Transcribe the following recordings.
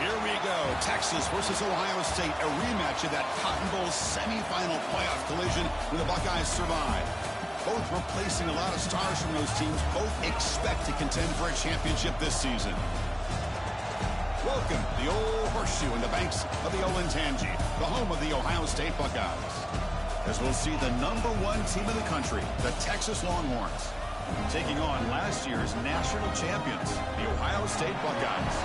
Here we go. Texas versus Ohio State, a rematch of that Cotton Bowl semifinal playoff collision when the Buckeyes survive. Both replacing a lot of stars from those teams. Both expect to contend for a championship this season. Welcome to the old horseshoe in the banks of the Olentangy, the home of the Ohio State Buckeyes. As we'll see the #1 team in the country, the Texas Longhorns, taking on last year's national champions, the Ohio State Buckeyes.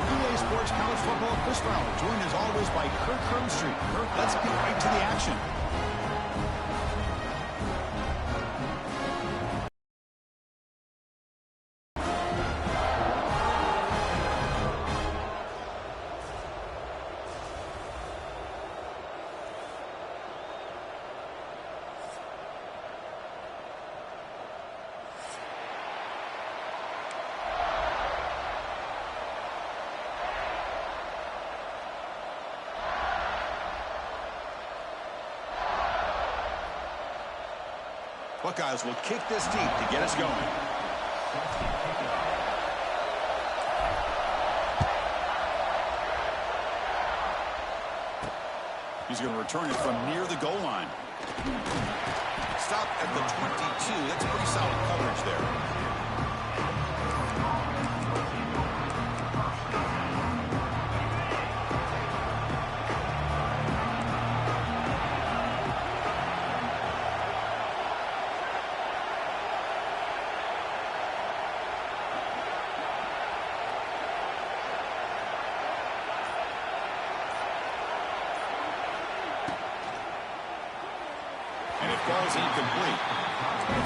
For EA Sports College Football, Chris Fowler, joined as always by Kirk Hermstreet. Kirk, let's get right to the action. Buckeyes will kick this deep to get us going. He's going to return it from near the goal line. Stop at the 22. That's pretty solid coverage there. Ball's incomplete.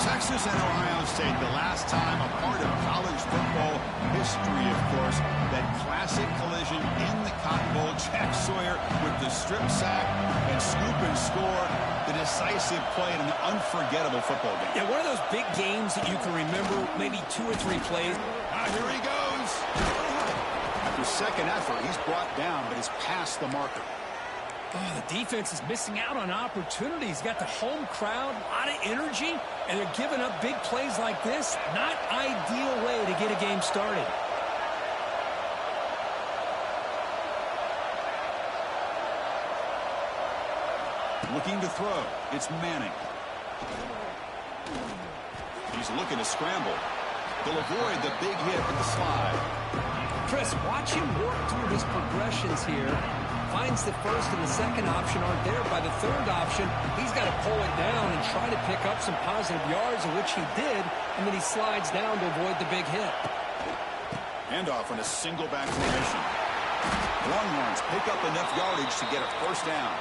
Texas and Ohio State, the last time a part of college football history, of course, that classic collision in the Cotton Bowl. Jack Sawyer with the strip sack and scoop and score, the decisive play in an unforgettable football game. Yeah, one of those big games that you can remember, maybe 2 or 3 plays. Here he goes. After second effort, he's brought down, but he's past the marker. Oh, the defense is missing out on opportunities. Got the home crowd, a lot of energy, and they're giving up big plays like this. Not ideal way to get a game started. Looking to throw. It's Manning. He's looking to scramble. They'll avoid the big hit with the slide. Chris, watch him work through his progressions here. Finds the first and the second option aren't there. By the third option, he's got to pull it down and try to pick up some positive yards, in which he did, and then he slides down to avoid the big hit. Handoff on a single back formation. Longhorns pick up enough yardage to get a first down.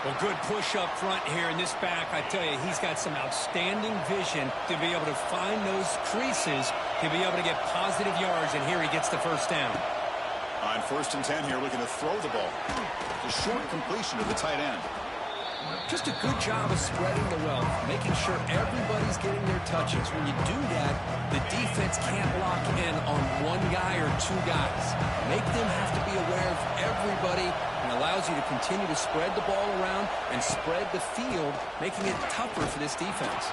Well, good push up front here in this back. I tell you, he's got some outstanding vision to be able to find those creases, to be able to get positive yards, and here he gets the first down. On 1st and 10 here, looking to throw the ball. A short completion to the tight end. Just a good job of spreading the wealth, making sure everybody's getting their touches. When you do that, the defense can't lock in on one guy or 2 guys. Make them have to be aware of everybody, and allows you to continue to spread the ball around and spread the field, making it tougher for this defense.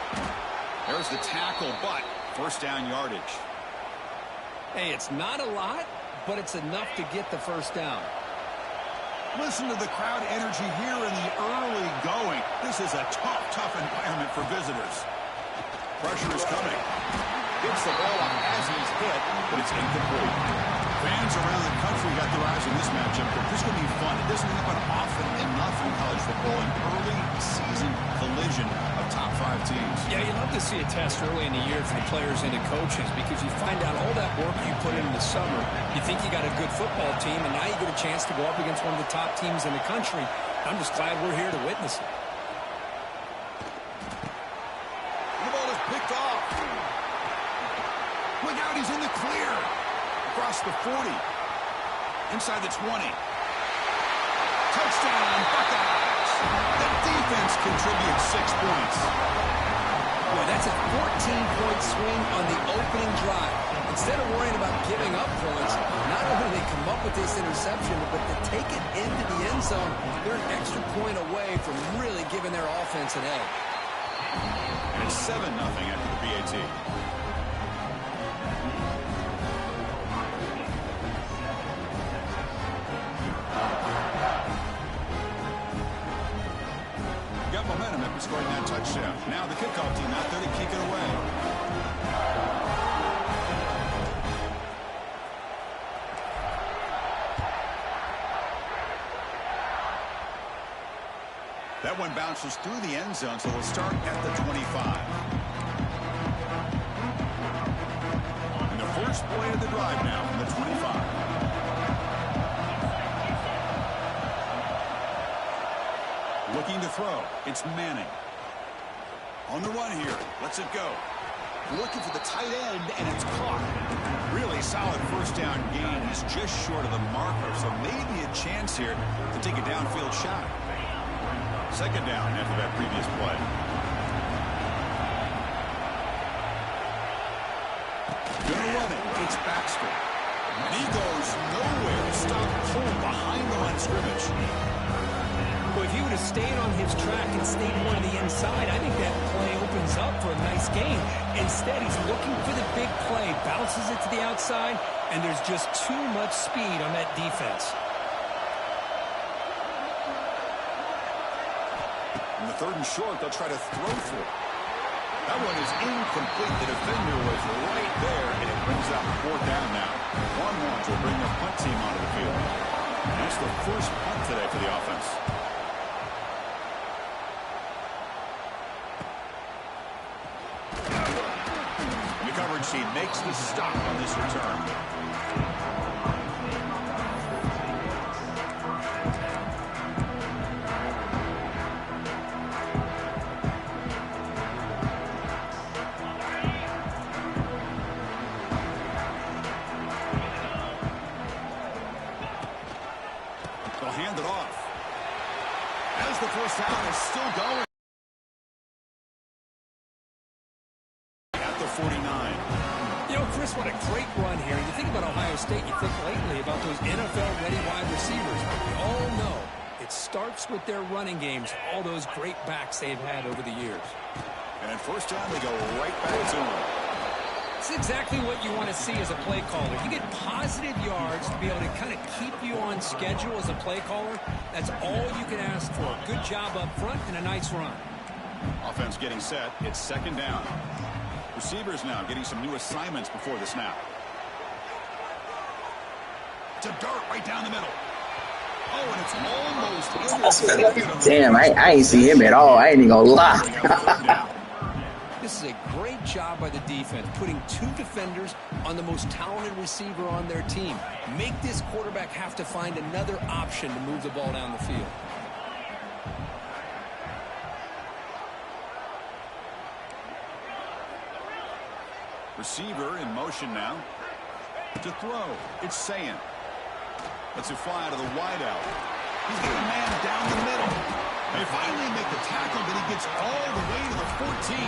There's the tackle, but first down yardage. Hey, it's not a lot, but it's enough to get the first down. Listen to the crowd energy here in the early going. This is a tough environment for visitors. Pressure is coming. Gets the ball up as he's hit, but it's incomplete. Fans around the country got their eyes on this matchup, but this is going to be fun. It doesn't happen often enough in college football, an early season collision of top 5 teams. Yeah, you love to see a test early in the year for the players and the coaches, because you find out all that work you put in the summer. You think you got a good football team, and now you get a chance to go up against one of the top teams in the country. I'm just glad we're here to witness it. The ball is picked off. Look out, he's in the clear. Across the 40. Inside the 20. Touchdown, Buckeyes. The defense contributes 6 points. Boy, that's a 14-point swing on the opening drive. Instead of worrying about giving up points, not only do they come up with this interception, but to take it into the end zone, they're an extra point away from really giving their offense an edge. And it's 7-0 after the PAT. in scoring that touchdown. Now the kickoff team out there to kick it away. That one bounces through the end zone, so we'll start at the 25. And the first play of the drive now from the 25. Looking to throw. It's Manning. On the run here. Lets it go. Looking for the tight end, and it's caught. Really solid first down gain. He's just short of the marker, so maybe a chance here to take a downfield shot. Second down after that previous play. Gonna run it. It's Baxter. And he goes nowhere to stop cold behind the line of scrimmage. Well, if he would have stayed on his track and stayed more to the inside, I think that play opens up for a nice gain. Instead, he's looking for the big play, bounces it to the outside, and there's just too much speed on that defense. In the third and short, they'll try to throw for it. That one is incomplete. The defender was right there, and it brings out fourth down now. 1-1 will bring the punt team onto the field. And that's the first punt today for the offense. And the coverage team makes the stop on this return. Hand it off. As the first down is still going. At the 49. You know, Chris, what a great run here. You think about Ohio State, you think lately about those NFL-ready wide receivers. We all know it starts with their running games, all those great backs they've had over the years. And at first down, they go right back to him. It's exactly what you want to see as a play caller. You get positive yards to be able to kind of keep you on schedule as a play caller. That's all you can ask for. Good job up front and a nice run. Offense getting set. It's second down. Receivers now getting some new assignments before the snap. To dirt right down the middle. Oh, and it's almost damn, I ain't see him at all. I ain't even gonna lie. This is a great job by the defense, putting two defenders on the most talented receiver on their team. Make this quarterback have to find another option to move the ball down the field. Receiver in motion now. To throw. It's Sayin. Lets it fly out of the wideout. He's got a man down the middle. They finally make the tackle, but he gets all the way to the 14.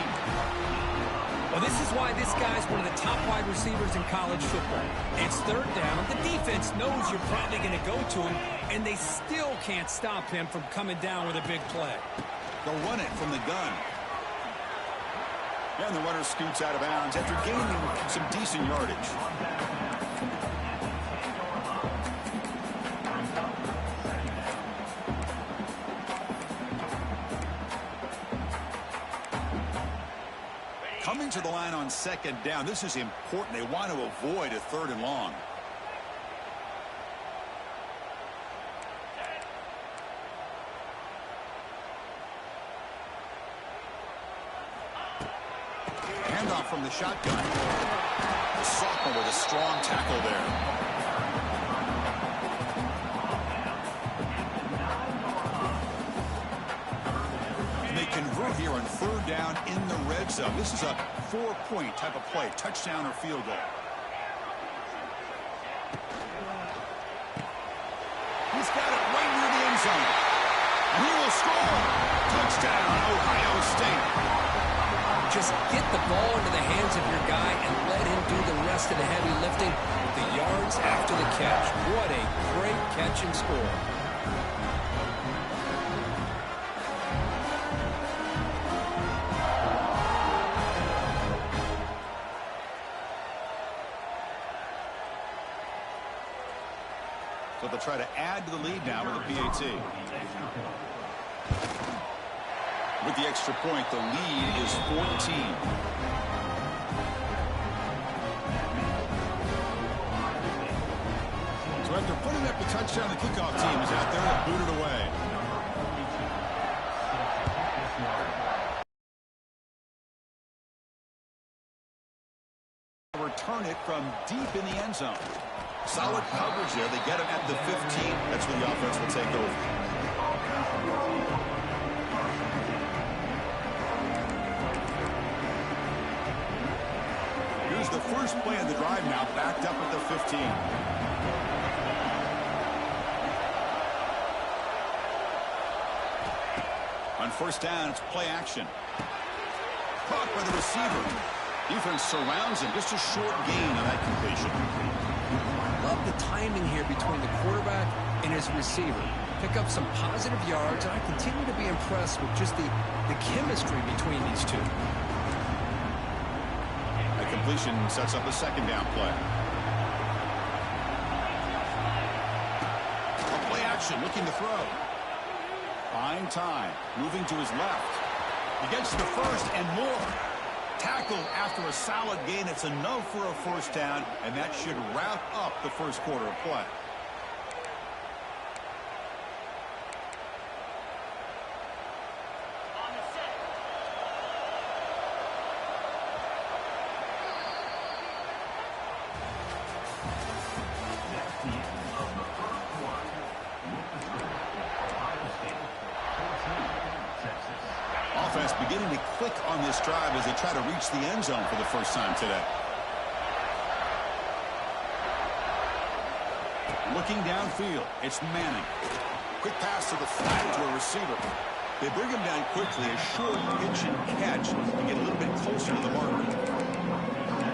Well, this is why this guy's one of the top wide receivers in college football. It's third down. The defense knows you're probably going to go to him, and they still can't stop him from coming down with a big play. They'll run it from the gun. And the runner scoots out of bounds after gaining some decent yardage. Coming to the line on second down. This is important. They want to avoid a third and long. Handoff from the shotgun. The sophomore with a strong tackle there. Convert here on third down in the red zone. This is a 4-point type of play, touchdown or field goal. He's got it right near the end zone. And he will score. Touchdown, Ohio State. Just get the ball into the hands of your guy and let him do the rest of the heavy lifting with the yards after the catch. What a great catch and score. So they'll try to add to the lead now with the PAT. With the extra point, the lead is 14. So after putting up the touchdown, the kickoff team is out there to boot it away. Return it from deep in the end zone. Solid coverage there. They get him at the 15. That's where the offense will take over. Here's the first play of the drive now, backed up at the 15. On first down, it's play action. Caught by the receiver. Defense surrounds him. Just a short gain on that completion. Love the timing here between the quarterback and his receiver. Pick up some positive yards, and I continue to be impressed with just the chemistry between these two. The completion sets up a second down play. A play action, looking to throw. Fine time, moving to his left. He gets to the first and more. Tackled after a solid gain. It's enough for a first down, and that should wrap up the first quarter of play. Offense beginning to click on this drive as they try to reach the end zone for the first time today. Looking downfield, it's Manning. Quick pass to the flat to a receiver. They bring him down quickly, a short pitch and catch to get a little bit closer to the marker.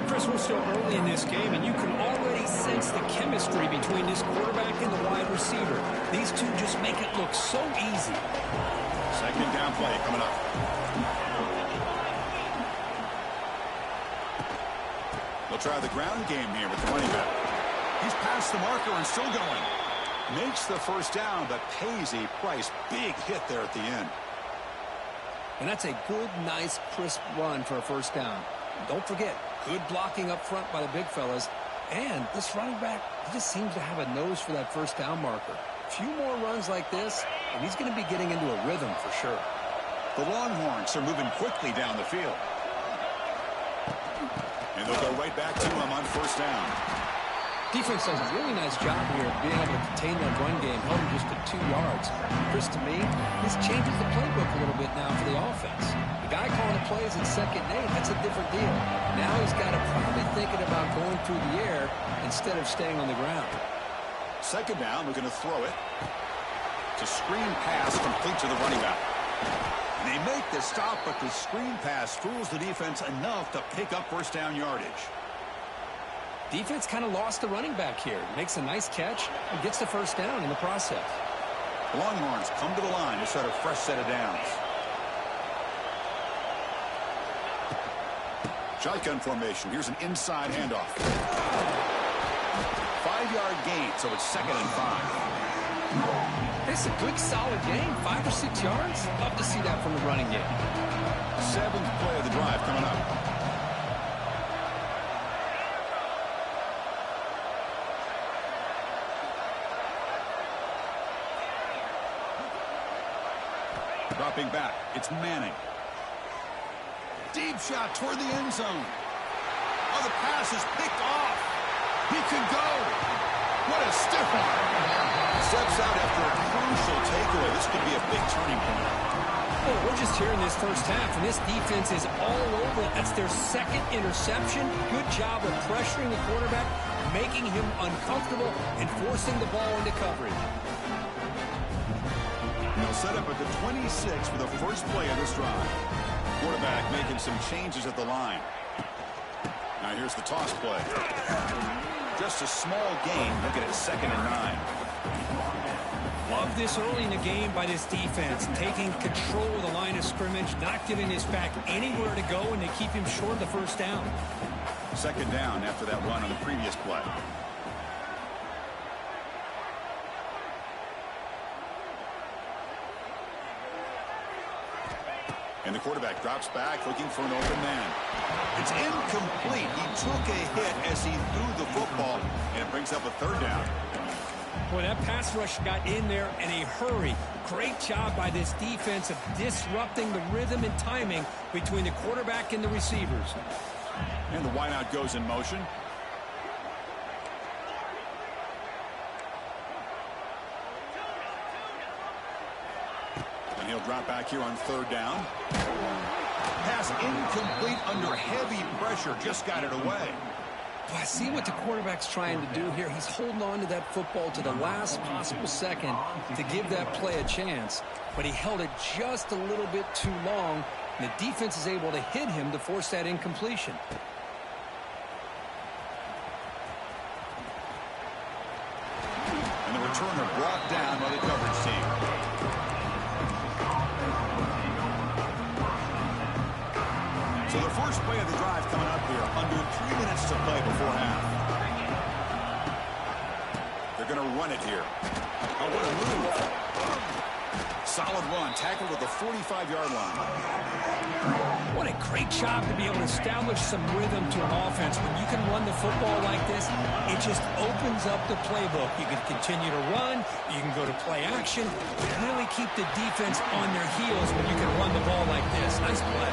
Chris, we're still early in this game, and you can already sense the chemistry between this quarterback and the wide receiver. These two just make it look so easy. Second down play coming up. They'll try the ground game here with the running back. He's past the marker and still going. Makes the first down, but pays a price. Big hit there at the end. And that's a good, nice, crisp run for a first down. Don't forget, good blocking up front by the big fellas. And this running back, he just seems to have a nose for that first down marker. A few more runs like this, and he's going to be getting into a rhythm for sure. The Longhorns are moving quickly down the field. And they'll go right back to him on first down. Defense does a really nice job here of being able to contain that run game, held him just to 2 yards. Chris, to me, this changes the playbook a little bit now for the offense. The guy calling the plays at 2nd and 8, that's a different deal. Now he's got to probably thinking about going through the air instead of staying on the ground. Second down, we're going to throw it. It's a screen pass complete to the running back. And they make the stop, but the screen pass fools the defense enough to pick up first down yardage. Defense kind of lost the running back here. Makes a nice catch and gets the first down in the process. The Longhorns come to the line to start a fresh set of downs. Shotgun formation. Here's an inside handoff. 5-yard gain, so it's 2nd and 5. It's a good, solid game. 5 or 6 yards. Love to see that from the running game. 7th play of the drive coming up. Dropping back, it's Manning. Deep shot toward the end zone. Oh, the pass is picked off. He can go. What a stiff arm. Steps out after a crucial takeaway. This could be a big turning point. Well, we're just here in this first half, and this defense is all over it. That's their 2nd interception. Good job of pressuring the quarterback, making him uncomfortable, and forcing the ball into coverage. They'll set up at the 26 for the first play of this drive. Quarterback making some changes at the line. Now here's the toss play. Just a small gain. Look at it, 2nd and 9. Love this early in the game by this defense, taking control of the line of scrimmage, not giving this back anywhere to go, and they keep him short of the first down. 2nd down after that run on the previous play. And the quarterback drops back looking for an open man. It's incomplete. He took a hit as he threw the football, and it brings up a third down. Boy, that pass rush got in there in a hurry. Great job by this defense of disrupting the rhythm and timing between the quarterback and the receivers. And the wideout goes in motion. And he'll drop back here on third down. Pass incomplete under heavy pressure. Just got it away. I see what the quarterback's trying to do here. He's holding on to that football to the last possible second to give that play a chance. But he held it just a little bit too long. And the defense is able to hit him to force that incompletion. And the returner brought down by the coverage team. So the first play of the drive coming up here. Under 3 minutes to play before half. They're going to run it here. Oh, what a move. Solid run. Tackled at the 45-yard line. What a great job to be able to establish some rhythm to an offense. When you can run the football like this, it just opens up the playbook. You can continue to run. You can go to play action. Really keep the defense on their heels when you can run the ball like this. Nice play.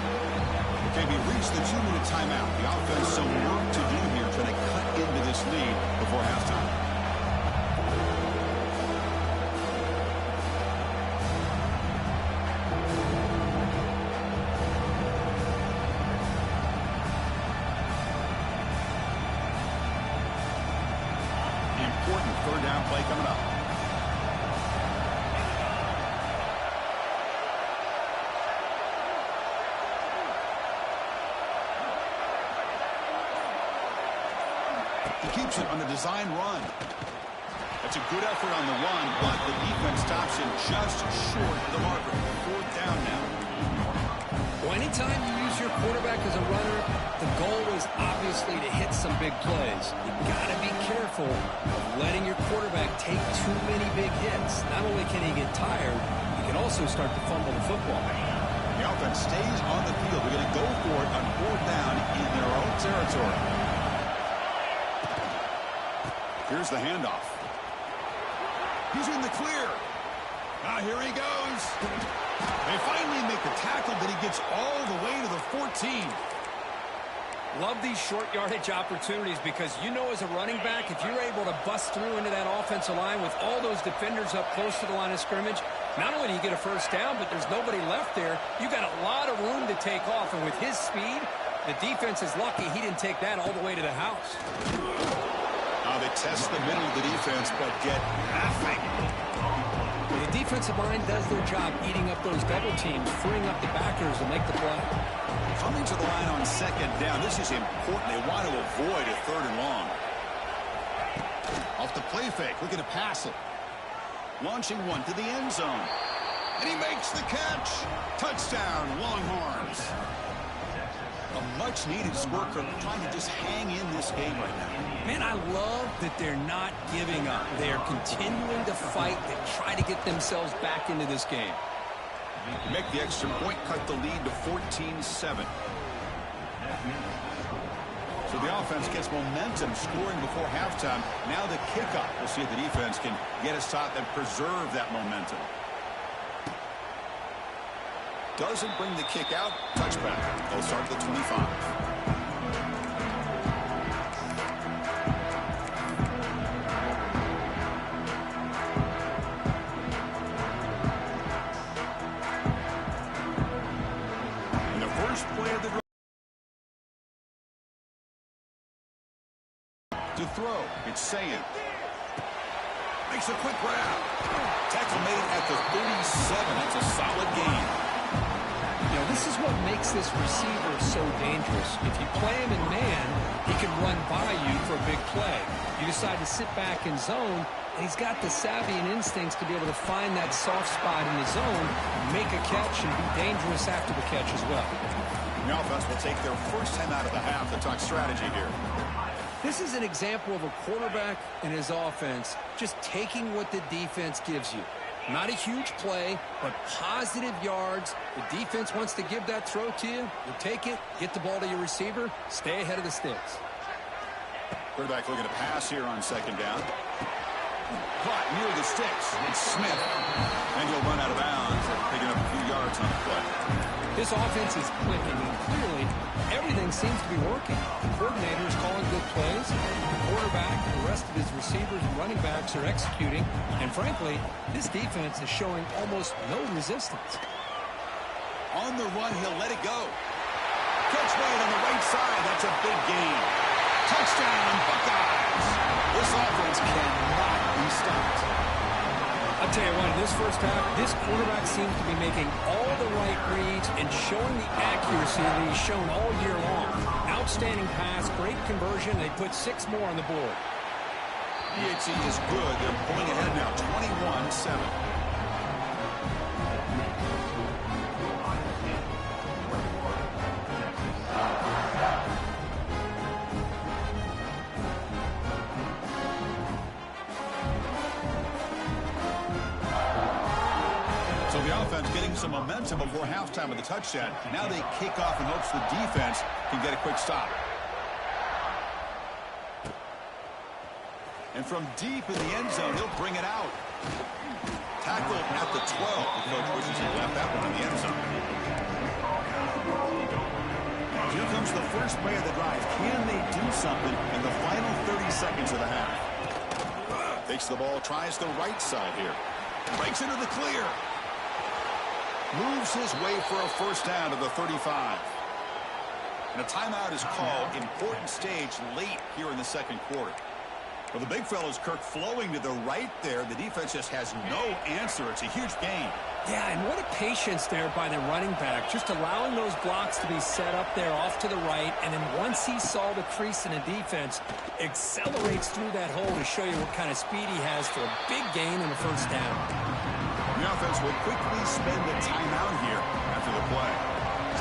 Okay, we reached the 2-minute timeout. The offense some work to do here, trying to cut into this lead before halftime. Important third down play coming up. He keeps it on a design run. That's a good effort on the run, but the defense stops him just short of the marker. Fourth down now. Well, anytime you use your quarterback as a runner, the goal is obviously to hit some big plays. You've got to be careful of letting your quarterback take too many big hits. Not only can he get tired, he can also start to fumble the football. The offense stays on the field. They're going to go for it on fourth down in their own territory. Here's the handoff. He's in the clear. Now here he goes. They finally make the tackle, but he gets all the way to the 14. Love these short yardage opportunities because you know as a running back, if you're able to bust through into that offensive line with all those defenders up close to the line of scrimmage, not only do you get a first down, but there's nobody left there. You got a lot of room to take off, and with his speed, the defense is lucky he didn't take that all the way to the house. Now they test the middle of the defense, but get nothing. The defensive line does their job eating up those double teams, freeing up the backers to make the play. Coming to the line on second down. This is important. They want to avoid a third and long. Off the play fake, looking to pass it. Launching one to the end zone. And he makes the catch. Touchdown, Longhorns. A much-needed score from trying to just hang in this game right now. Man, I love that they're not giving up. They're continuing to fight and try to get themselves back into this game. Make the extra point, cut the lead to 14-7. So the offense gets momentum, scoring before halftime. Now the kickoff. We'll see if the defense can get a stop and preserve that momentum. Doesn't bring the kick out. Touchback. They'll start at the 25. And the first play of the drive. To throw. It's Saying. Makes a quick grab. Tackle made at the 37. That's a solid gain. You know, this is what makes this receiver so dangerous. If you play him in man, he can run by you for a big play. You decide to sit back in zone, and he's got the savvy and instincts to be able to find that soft spot in the zone, make a catch, and be dangerous after the catch as well. The offense will take their first time out of the half to talk strategy here. This is an example of a quarterback and his offense just taking what the defense gives you. Not a huge play, but positive yards. The defense wants to give that throw to you. You take it, get the ball to your receiver, stay ahead of the sticks. Quarterback looking to pass here on second down. Caught near the sticks. It's Smith. And he'll run out of bounds after picking up a few yards on the play. This offense is clicking, and clearly everything seems to be working. The coordinator is calling good plays. The quarterback, the rest of his receivers and running backs are executing. And frankly, this defense is showing almost no resistance. On the run, he'll let it go. Catch made on the right side. That's a big gain. Touchdown, Buckeyes. This offense cannot be stopped. I'll tell you what, in this first half, this quarterback seems to be making all the right reads and showing the accuracy that he's shown all year long. Outstanding pass, great conversion. They put 6 more on the board. BHC is good. They're pulling ahead now, 21-7. So the offense getting some momentum before halftime with the touchdown. Now they kick off in hopes the defense can get a quick stop. And from deep in the end zone, he'll bring it out. Tackle at the 12. The coach wishes he left that one in the end zone. Here comes the first play of the drive. Can they do something in the final 30 seconds of the half? Takes the ball, tries the right side here. Breaks into the clear. Moves his way for a first down to the 35. And a timeout is called. Important stage late here in the second quarter. Well, the big fella's Kirk flowing to the right there. The defense just has no answer. It's a huge gain. Yeah, and what a patience there by the running back, just allowing those blocks to be set up there off to the right, and then once he saw the crease in the defense, accelerates through that hole to show you what kind of speed he has for a big gain in the first down. The offense will quickly spend a timeout here after the play.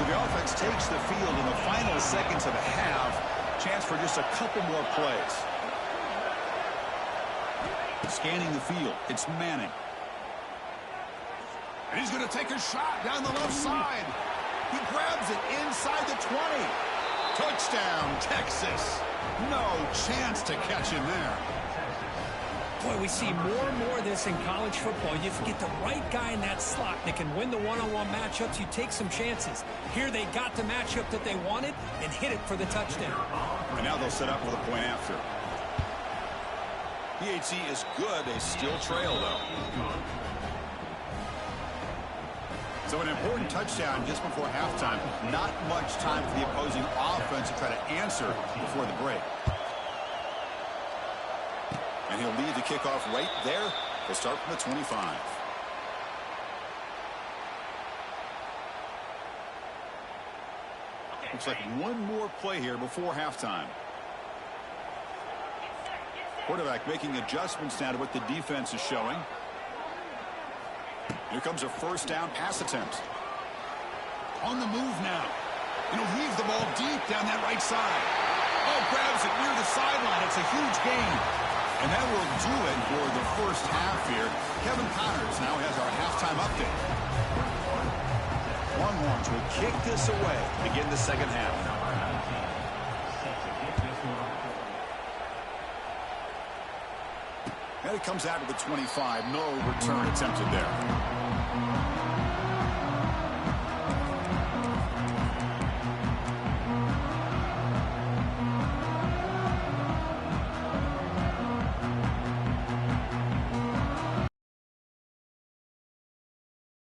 So the offense takes the field in the final seconds of the half. Chance for just a couple more plays. Scanning the field, it's Manning. And he's going to take a shot down the left side. He grabs it inside the 20. Touchdown, Texas. No chance to catch him there. Boy, we see more and more of this in college football. You get the right guy in that slot that can win the one-on-one matchups. You take some chances. Here they got the matchup that they wanted and hit it for the touchdown. And now they'll set up for the point after. PHC is good. They still trail, though. So an important touchdown just before halftime. Not much time for the opposing offense to try to answer before the break. And he'll lead the kickoff right there. He'll start from the 25. Looks like one more play here before halftime. Quarterback making adjustments now to what the defense is showing. Here comes a first down pass attempt. On the move now. And he'll heave the ball deep down that right side. Oh, grabs it near the sideline. It's a huge gain. And that will do it for the first half here. Kevin Connors now has our halftime update. Longhorns will kick this away to begin the second half. And it comes out to the 25. No return attempted there.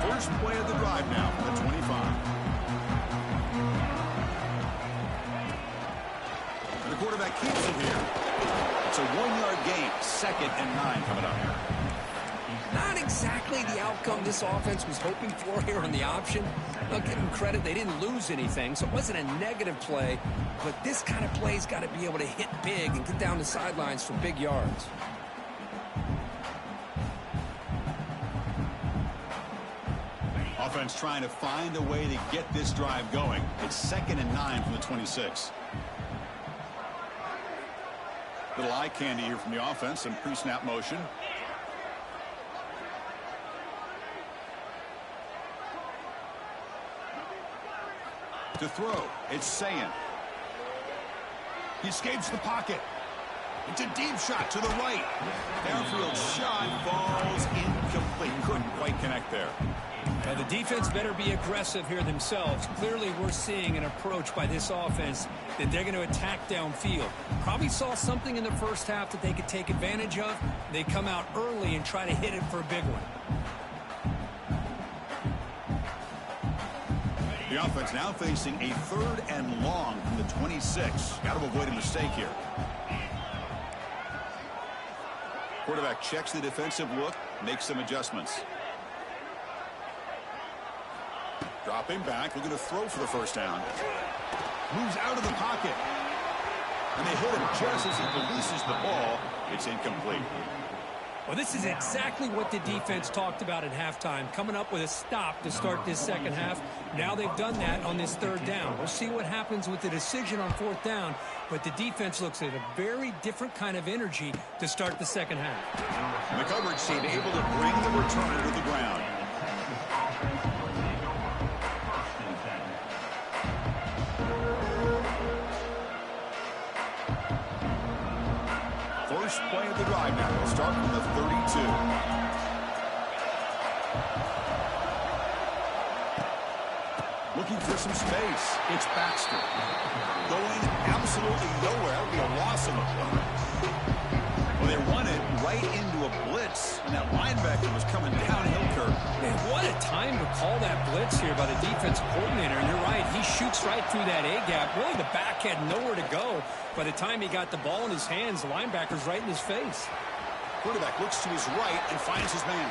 First play of the drive now from the 25. And the quarterback keeps it here. It's a 1-yard gain. 2nd and 9 coming up here. Not exactly the outcome this offense was hoping for here on the option. I'll give them credit. They didn't lose anything, so it wasn't a negative play. But this kind of play's got to be able to hit big and get down the sidelines for big yards. Offense trying to find a way to get this drive going. It's 2nd and 9 from the 26. Little eye candy here from the offense. Some pre-snap motion. To throw, it's Sayin. He escapes the pocket. It's a deep shot to the right. Downfield shot falls incomplete. Couldn't quite connect there. Now the defense better be aggressive here themselves. Clearly we're seeing an approach by this offense that they're going to attack downfield. Probably saw something in the first half that they could take advantage of. They come out early and try to hit it for a big one. The offense now facing a 3rd and long from the 26. Got to avoid a mistake here. Quarterback checks the defensive look, makes some adjustments. Dropping back, looking to throw for the first down. Moves out of the pocket. And they hit him just as he releases the ball. It's incomplete. Well, this is exactly what the defense talked about at halftime, coming up with a stop to start this second half. Now they've done that on this 3rd down. We'll see what happens with the decision on 4th down, but the defense looks at a very different kind of energy to start the second half. And the coverage team able to bring the returner to the ground. First play of the drive now. We'll start from the 32. Looking for some space. It's Baxter. Going absolutely nowhere. That would be a loss on the play. Well, they run it right into a blitz, and that linebacker was coming downhill curve. Man, what a time to call that blitz here by the defensive coordinator. And you're right, he shoots right through that A-gap. Really, the back had nowhere to go. By the time he got the ball in his hands, the linebacker's right in his face. Quarterback looks to his right and finds his man.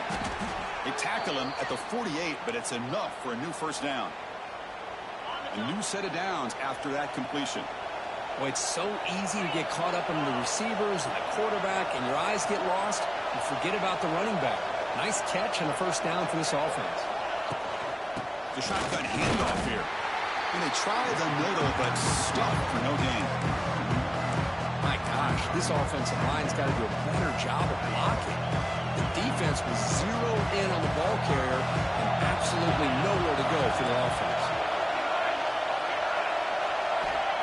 They tackle him at the 48, but it's enough for a new first down. A new set of downs after that completion. Well, it's so easy to get caught up in the receivers and the quarterback, and your eyes get lost. You forget about the running back. Nice catch and a first down for this offense. The shotgun handoff here. And they try the middle, but stuck for no gain. My gosh, this offensive line's got to do a better job of blocking. The defense was zeroed in on the ball carrier and absolutely nowhere to go for the offense.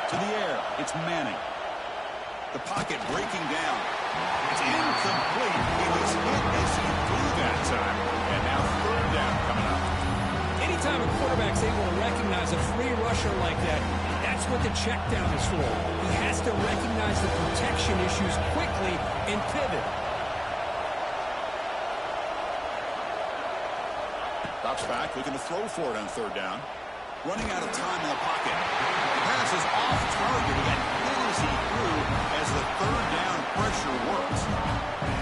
To the air, it's Manning. The pocket breaking down. It's incomplete. He was hit as he threw that time. And now 3rd down coming up. Anytime a quarterback's able to recognize a free rusher like that, that's what the check down is for. He has to recognize the protection issues quickly and pivot. Drops back, looking to throw for it on 3rd down. Running out of time in the pocket. The pass is off target. He got hit as he threw as the 3rd down pressure works.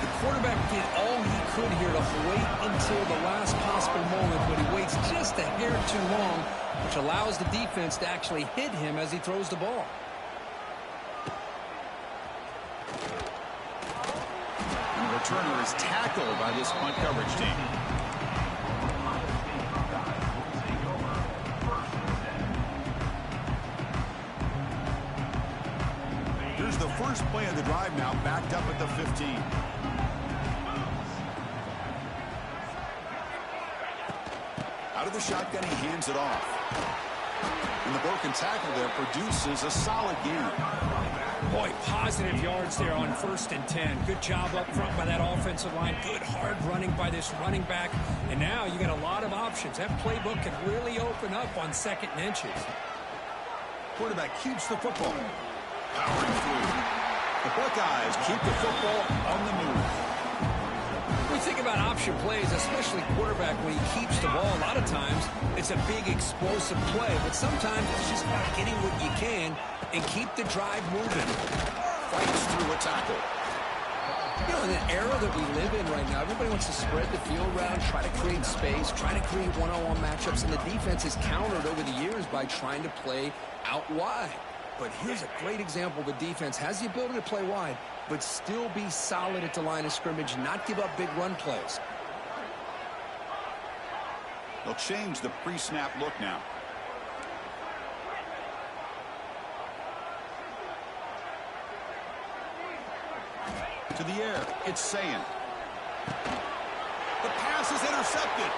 The quarterback did all he could here to wait until the last possible moment, but he waits just a hair too long, which allows the defense to actually hit him as he throws the ball. And the returner is tackled by this punt coverage team. Here's the first play of the drive now, backed up at the 15. Out of the shotgun, he hands it off. And the broken tackle there produces a solid gain. Boy, positive yards there on 1st and 10. Good job up front by that offensive line. Good hard running by this running back. And now you got a lot of options. That playbook can really open up on 2nd and inches. Quarterback keeps the football. Powering through. The Buckeyes keep the football on the move. When we think about option plays, especially quarterback, when he keeps the ball, a lot of times it's a big explosive play, but sometimes it's just about getting what you can and keep the drive moving. Fights through a tackle. You know, in the era that we live in right now, everybody wants to spread the field around, try to create space, try to create one-on-one matchups, and the defense is countered over the years by trying to play out wide. But here's a great example of a defense has the ability to play wide, but still be solid at the line of scrimmage, not give up big run plays. They'll change the pre-snap look now. To the air, it's Sayin. The pass is intercepted.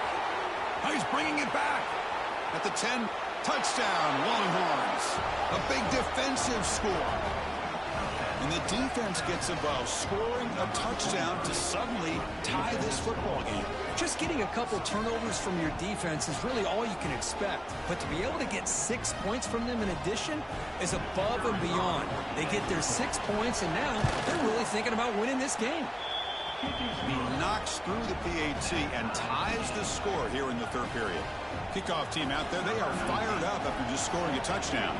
Now he's bringing it back. At the 10, Touchdown, Longhorns. A big defensive score. And the defense gets involved, scoring a touchdown to suddenly tie this football game. Just getting a couple turnovers from your defense is really all you can expect. But to be able to get 6 points from them in addition is above and beyond. They get their 6 points, and now they're really thinking about winning this game. He knocks through the PAT and ties the score here in the third period. Kickoff team out there, they are fired up after just scoring a touchdown.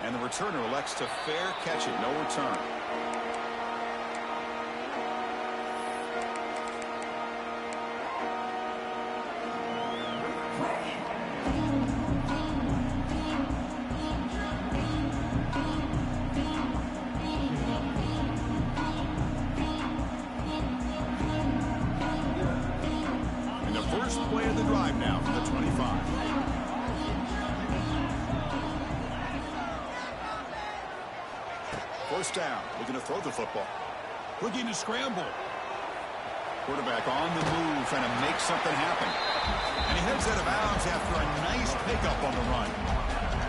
And the returner elects to fair catch it, no return. And the first play of the drive now from the 25. First down, looking to throw the football. Looking to scramble. Quarterback on the move, trying to make something happen. And he heads out of bounds after a nice pickup on the run.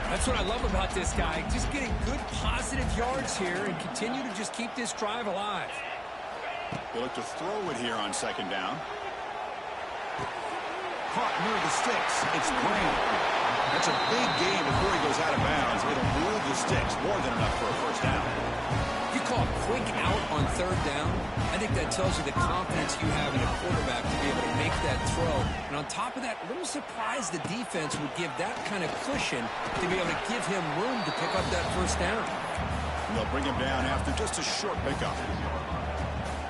That's what I love about this guy. Just getting good positive yards here and continue to just keep this drive alive. They look to throw it here on second down. Caught near the sticks. It's Graham. That's a big gain before he goes out of bounds. It'll move the sticks, more than enough for a first down. You call a quick out on third down. I think that tells you the confidence you have in a quarterback to be able to make that throw. And on top of that, a little surprised the defense would give that kind of cushion to be able to give him room to pick up that first down. And they'll bring him down after just a short pickup.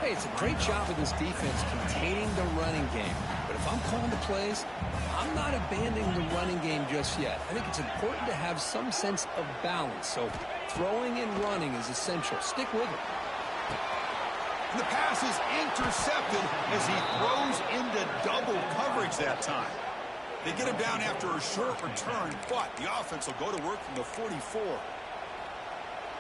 Hey, it's a great job of this defense containing the running game. But if I'm calling the plays, I'm not abandoning the running game just yet. I think it's important to have some sense of balance. So throwing and running is essential. Stick with it. And the pass is intercepted as he throws into double coverage that time. They get him down after a short return, but the offense will go to work from the 44.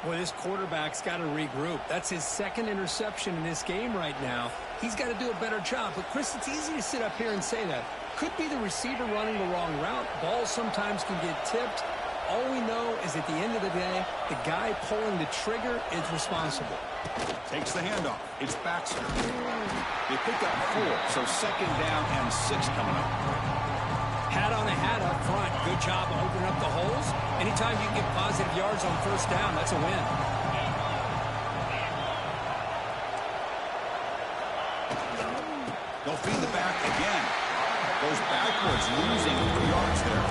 Boy, this quarterback's got to regroup. That's his second interception in this game right now. He's got to do a better job. But, Chris, it's easy to sit up here and say that. Could be the receiver running the wrong route. Balls sometimes can get tipped. All we know is at the end of the day, the guy pulling the trigger is responsible. Takes the handoff. It's Baxter. They pick up 4, so second down and 6 coming up. Hat on a hat up front. Good job of opening up the holes. Anytime you get positive yards on first down, that's a win. They'll feed the back again. Goes backwards, losing 3 yards there.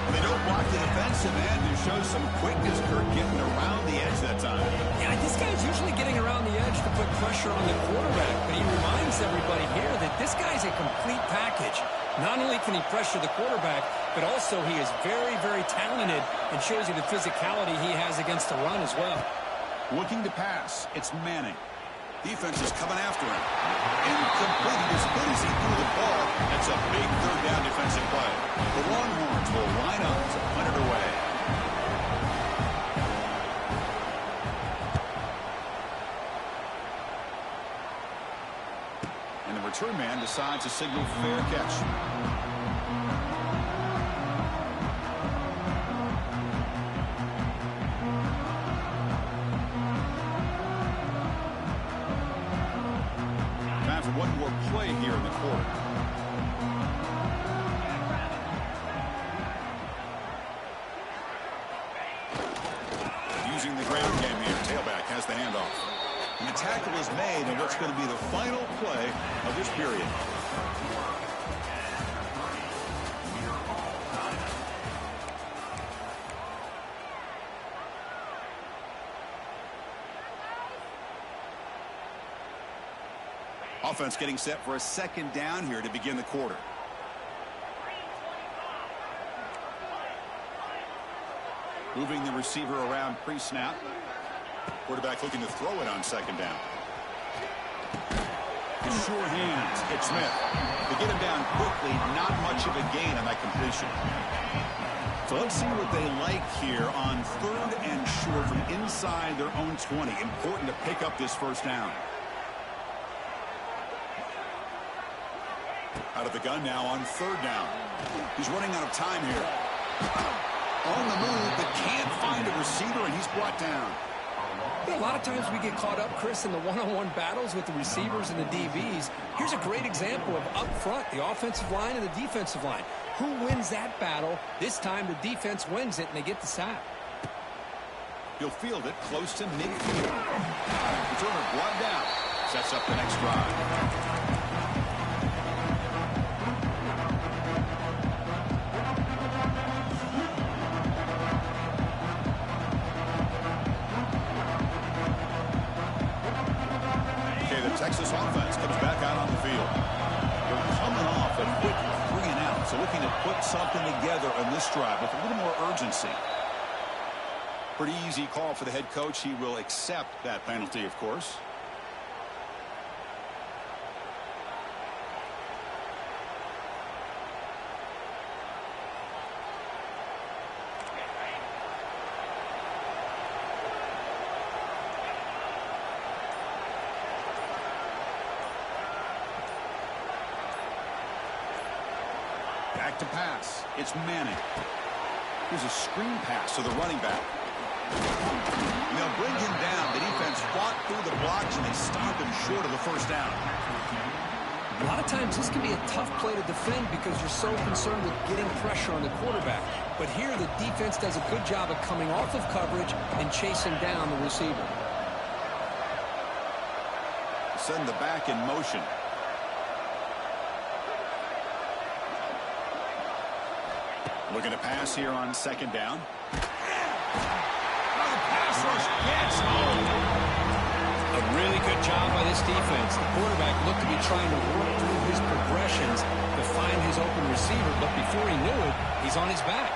And they don't block the defensive end who shows some quickness, Kirk, getting around the edge that time. Yeah, this guy's usually getting around the edge to put pressure on the quarterback, but he reminds everybody here that this guy's a complete package. Not only can he pressure the quarterback, but also he is very, very talented and shows you the physicality he has against the run as well. Looking to pass. It's Manning. Defense is coming after him. Incomplete. As good as he threw the ball, that's a big third down defensive play. The Longhorns will line up to punt it away. And the return man decides to signal fair catch. Time for one more play here in the quarter. Using the ground game here. Tailback has the handoff. And the tackle is made in what's going to be the final play of this period. Offense getting set for a second down here to begin the quarter. Moving the receiver around pre-snap. Quarterback looking to throw it on second down. Sure hands. It's Smith. They get him down quickly. Not much of a gain on that completion. So let's see what they like here on third and short from inside their own 20. Important to pick up this first down. Out of the gun now on 3rd down. He's running out of time here. On the move, but can't find a receiver, and he's brought down. A lot of times we get caught up, Chris, in the one-on-one battles with the receivers and the DBs. Here's a great example of up front, the offensive line and the defensive line. Who wins that battle? This time the defense wins it, and they get the sack. He'll field it close to midfield. Returner brought down. Sets up the next drive. Texas offense comes back out on the field. They're coming off a quick 3-and-out, so looking to put something together on this drive with a little more urgency. Pretty easy call for the head coach. He will accept that penalty, of course. Back to pass. It's Manning. Here's a screen pass to the running back. And they'll bring him down. The defense fought through the blocks, and they stop him short of the 1st down. A lot of times this can be a tough play to defend because you're so concerned with getting pressure on the quarterback. But here the defense does a good job of coming off of coverage and chasing down the receiver. Send the back in motion. Looking to pass here on 2nd down. The pass rush gets home. A really good job by this defense. The quarterback looked to be trying to work through his progressions to find his open receiver, but before he knew it, he's on his back.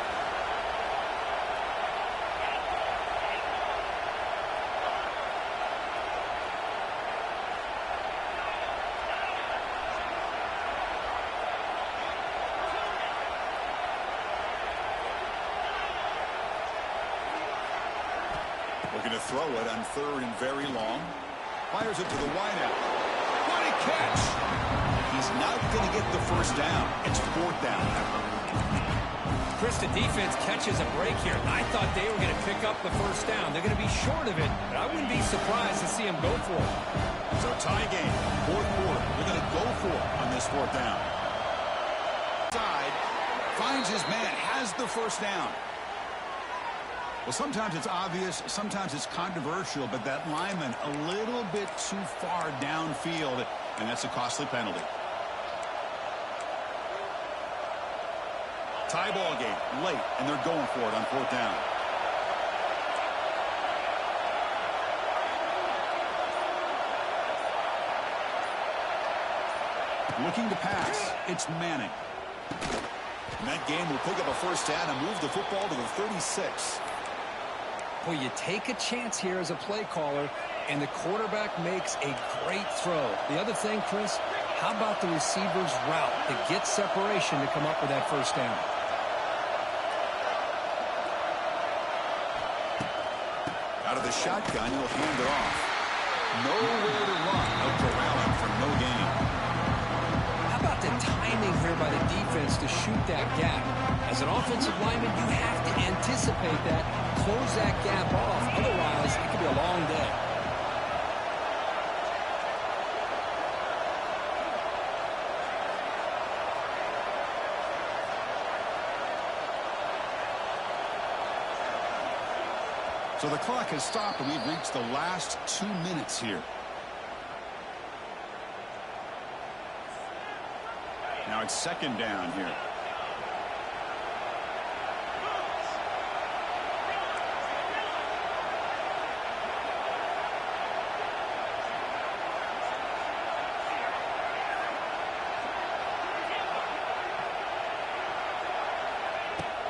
Looking to throw it on 3rd and very long. Fires it to the wideout. What a catch! He's not going to get the 1st down. It's 4th down. Chris, the defense catches a break here. I thought they were going to pick up the 1st down. They're going to be short of it, but I wouldn't be surprised to see him go for it. So tie game, 4th quarter. They're going to go for it on this 4th down. Side, finds his man, has the 1st down. Well, sometimes it's obvious, sometimes it's controversial, but that lineman a little bit too far downfield, and that's a costly penalty. Tie ball game, late, and they're going for it on 4th down. Looking to pass, it's Manning. And that game will pick up a 1st down and move the football to the 36. Well, you take a chance here as a play caller, and the quarterback makes a great throw. The other thing, Chris, how about the receiver's route to get separation to come up with that 1st down? Out of the shotgun, he'll hand it off. Nowhere to run. No corralling for no gain. How about the timing here by the defense to shoot that gap? As an offensive lineman, you have to anticipate that, close that gap off. Otherwise, it could be a long day. So the clock has stopped, and we've reached the last 2 minutes here. Now it's 2nd down here.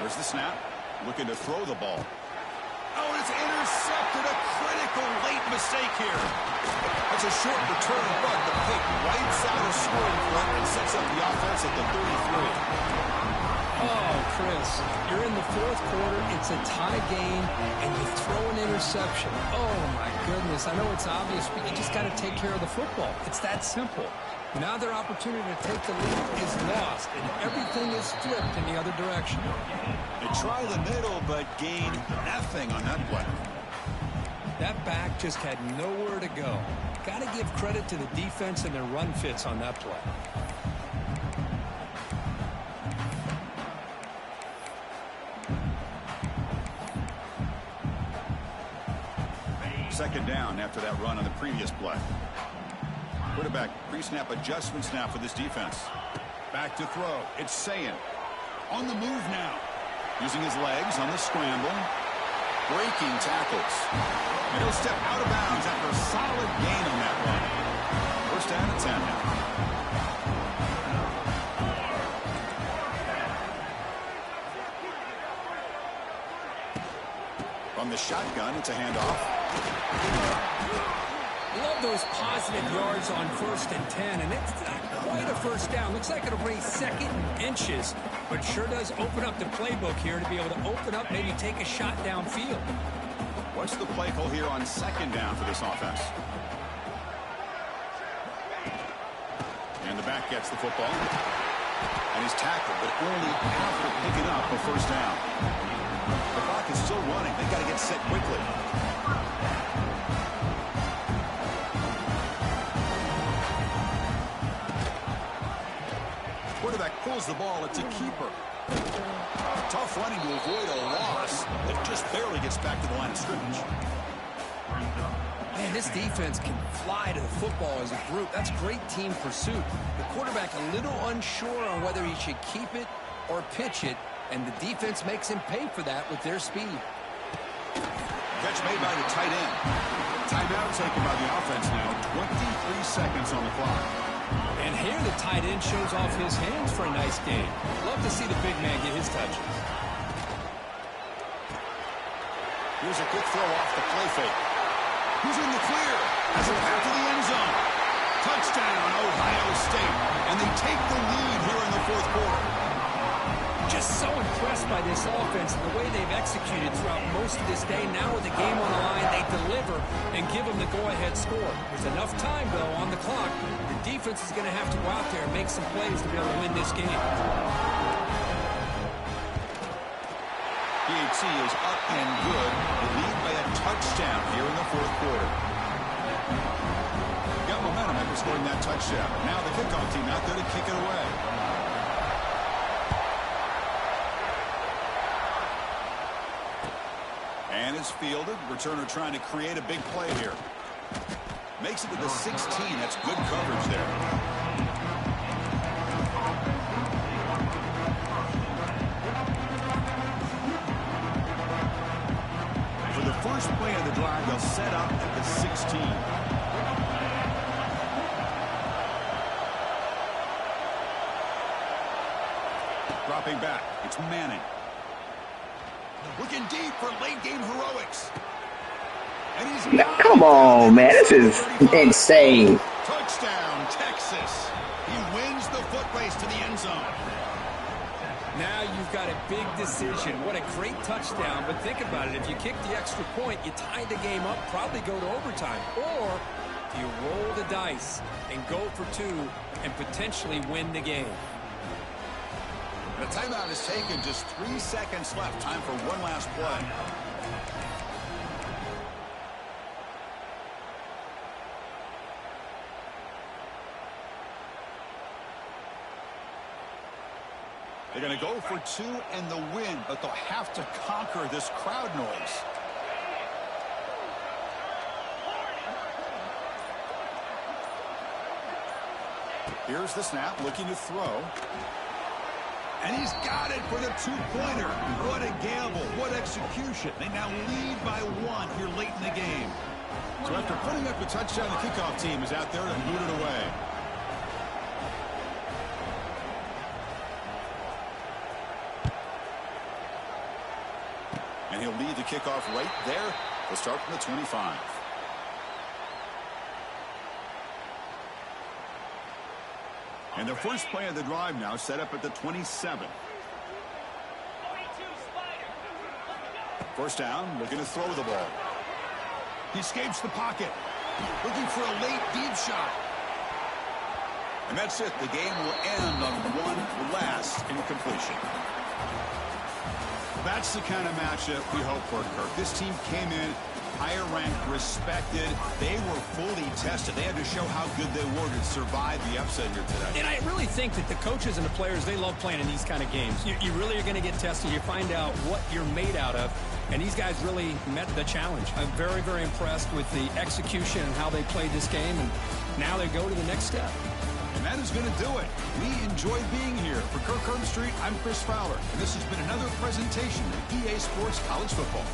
There's the snap. Looking to throw the ball. Oh, and it's intercepted. A critical late mistake here. That's a short return, but the pick wipes out a scoring front and sets up the offense at the 33. Oh, Chris, you're in the 4th quarter. It's a tie game, and you throw an interception. Oh, my goodness. I know it's obvious, but you just got to take care of the football. It's that simple. Now their opportunity to take the lead is lost, and everything is flipped in the other direction. They try the middle, but gain nothing on that play. That back just had nowhere to go. Got to give credit to the defense and their run fits on that play. Second down after that run on the previous play. Quarterback pre-snap adjustments now for this defense. Back to throw. It's Sayin. On the move now. Using his legs on the scramble. Breaking tackles. And he'll step out of bounds after a solid gain on that run. First down and 10 now. From the shotgun, it's a handoff. Love those positive yards on 1st and 10, and it's not quite a first down. Looks like it'll bring second and inches, but sure does open up the playbook here to be able to open up, maybe take a shot downfield. What's the play call here on second down for this offense? And the back gets the football. And he's tackled, but only after picking up a first down. The clock is still running. They've got to get set quickly. Quarterback pulls the ball. It's a keeper. Tough running to avoid a loss that just barely gets back to the line of scrimmage. Man, this defense can fly to the football as a group. That's great team pursuit. The quarterback a little unsure on whether he should keep it or pitch it, and the defense makes him pay for that with their speed. Catch made by the tight end. Timeout taken by the offense now. 23 seconds on the clock. And here the tight end shows off his hands for a nice game. Love to see the big man get his touches. Here's a quick throw off the play fake. Who's in the clear? Has a path to the end zone. Touchdown, Ohio State. And they take the lead here in the fourth quarter. Just so impressed by this offense and the way they've executed throughout most of this day. Now with the game on the line, they deliver and give them the go-ahead score. There's enough time, though, on the clock. The defense is going to have to go out there and make some plays to be able to win this game. PHC is up and good. They lead by a touchdown here in the fourth quarter. Got momentum after scoring that touchdown. Now the kickoff team out there to kick it away. And it's fielded. Returner trying to create a big play here. Makes it to the 16. That's good coverage there. For the first play of the drive, they'll set up at the 16. Dropping back. It's Manning. Looking deep for late-game heroics. And he's Now, come on, man. This is insane. Touchdown, Texas. He wins the foot race to the end zone. Now you've got a big decision. What a great touchdown. But think about it. If you kick the extra point, you tie the game up, probably go to overtime. Or do you roll the dice and go for two and potentially win the game? The timeout is taken. Just 3 seconds left. Time for one last play. They're going to go for two and the win, but they'll have to conquer this crowd noise. Here's the snap, looking to throw. And he's got it for the two-pointer. What a gamble. What execution. They now lead by one here late in the game. So after putting up a touchdown, the kickoff team is out there to boot it away. And he'll lead the kickoff right there. They'll start from the 25. And the first play of the drive now set up at the 27. First down, looking to throw the ball. He escapes the pocket. Looking for a late deep shot. And that's it. The game will end on one last incompletion. That's the kind of matchup we hope for, Kirk. This team came in higher ranked, respected. They were fully tested. They had to show how good they were to survive the upset here today. And I really think that the coaches and the players, they love playing in these kind of games. You really are going to get tested. You find out what you're made out of. And these guys really met the challenge. I'm very, very impressed with the execution and how they played this game. And now they go to the next step. And that is going to do it. We enjoy being here. For Kirk Street, I'm Chris Fowler. And this has been another presentation of EA Sports College Football.